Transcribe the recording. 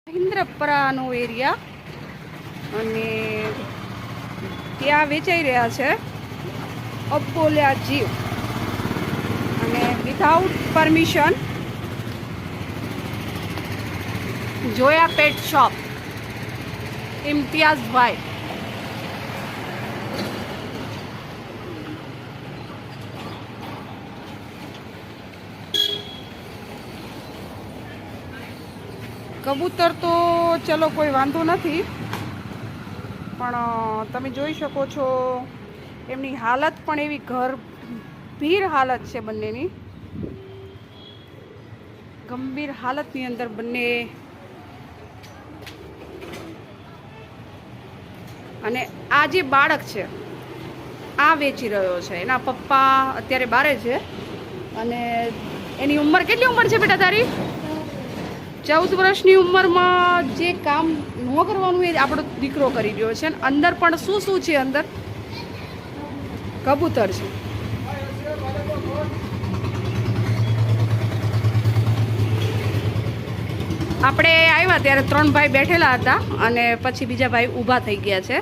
મહિન્દ્રપરાનો area અને ત્યાં વેચાઈ રહ્યા છે અબોલ્યા જીવ અને વિધાઉટ પરમિશન. જોયા પેટ શોપ, ઇમ્તિયાઝભાઈ. કબૂતર તો ચલો કોઈ વાંધો નથી, પણ તમે જોઈ શકો છો એમની હાલત પણ એવી ગંભીર હાલત છે બંનેની. ગંભીર હાલતની અંદર બંને. અને આ જે બાળક છે આ વેચી રહ્યો છે, એના પપ્પા અત્યારે બારે છે. અને એની ઉંમર કેટલી ઉંમર છે બેટા તારી? 14 વર્ષની ઉંમરમાં જે કામ ન કરવાનું એ આપણો દીકરો કરી રહ્યો છે. અને અંદર પણ શું શું છે? અંદર કબૂતર છે. આપણે આવ્યા ત્યારે 3 ભાઈ બેઠેલા હતા અને પછી બીજા ભાઈ ઊભા થઈ ગયા છે.